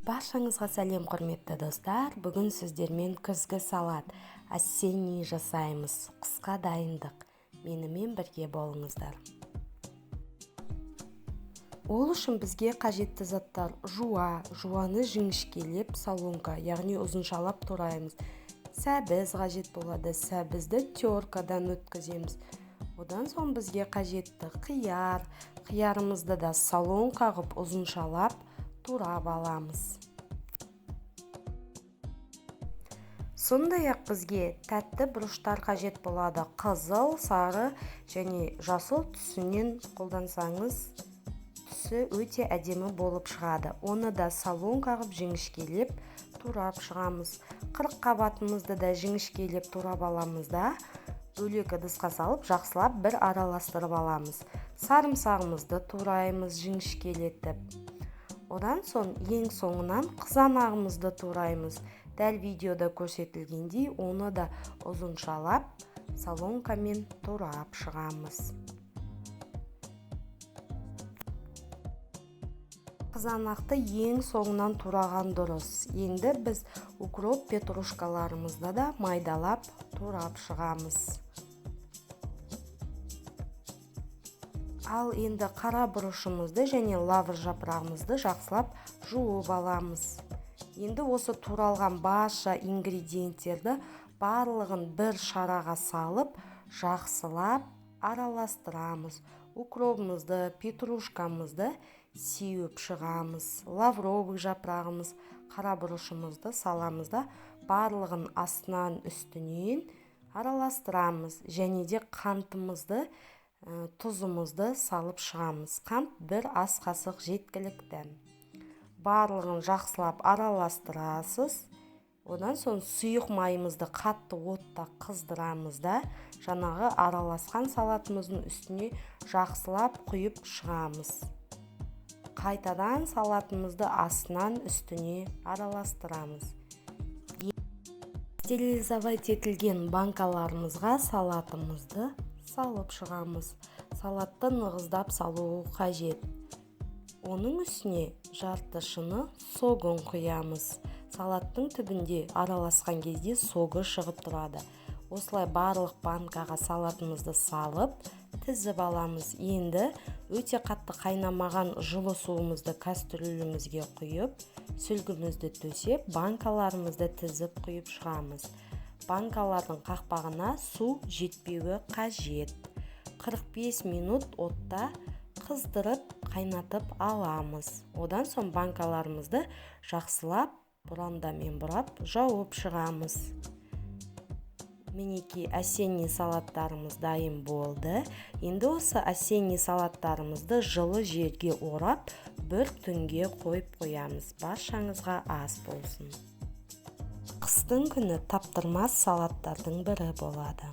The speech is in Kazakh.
Баршаңызға сәлем, құрметті достар. Бүгін сіздермен күзгі салат, осенний жасаймыз. Қысқа дайындық. Менімен бірге болыңыздар. Ол үшін бізге қажетті заттар: жуаны жіңішкелеп, солонка, яғни ұзыншалап тураймыз. Сәбіз қажет болады. Сәбізді теркадан өткіземіз. Одан соң бізге қажетті қиярымызды да солонка қылып ұзыншалап турап аламыз. Сондай-ақ бізге тәтті бұрыштар қажет болады. Қызыл, сары және жасыл түсінен қолдансаңыз, түсі өте әдемі болып шығады. Оны да солонка қылып жіңішкелеп турап шығамыз. Қырыққабатымызды да жіңішкелеп турап аламыз да, бөлек ыдысқа салып, жақсылап бір араластырып аламыз. Сарымсағымызды тураймыз жіңішкелетіп. Одан соң ең соңынан қызанағымызды тураймыз. Дәл видеода көрсетілгендей, оны да ұзыншалап солонкамен турап шығамыз. Қызанақты ең соңынан тураған дұрыс. Енді біз укроп, петрушкаларымызды да майдалап турап шығамыз. Ал енді қара бұрышымызды және лавр жапырағымызды жақсылап жуып аламыз. Енді осы туралған барша ингредиенттерді барлығын бір шараға салып, жақсылап араластырамыз. Укробымызды, петрушкамызды сеуіп шығамыз. Лавровый жапырағымыз, қара бұрышымызды саламыз да, барлығын астынан үстінен араластырамыз. Және де қантымызды, тұзымызды салып шығамыз. Қант бір ас қасық жеткілікті. Барлығын жақсылап араластырасыз. Одан соң сұйық майымызды қатты отта қыздырамыз да, жаңағы араласқан салатымыздың үстіне жақсылап құйып шығамыз. Қайтадан салатымызды астынан үстіне араластырамыз. Стерилизовать етілген банкаларымызға салатымызды салып шығамыз. Салатты нығыздап салу қажет. Оның үстіне жарты шыны согын құямыз. Салаттың түбінде араласқан кезде согы шығып тұрады. Осылай барлық банкаға салатымызды салып, тізіп аламыз. Енді өте қатты қайнамаған жылы суымызды кастрюлемізге құйып, сүлгімізді төсеп, банкаларымызды тізіп құйып шығамыз. Банкалардың қақпағына су жетпеуі қажет. 45 минут отта қыздырып, қайнатып аламыз. Одан соң банкаларымызды жақсылап бұрандамен бұрап жауып шығамыз. Мінекей осенний салаттарымыз дайын болды. Енді осы осенний салаттарымызды жылы жерге орап, бір түнге қойып қоямыз. Баршаңызға ас болсын. Қыстың күні таптырмас салаттардың бірі болады.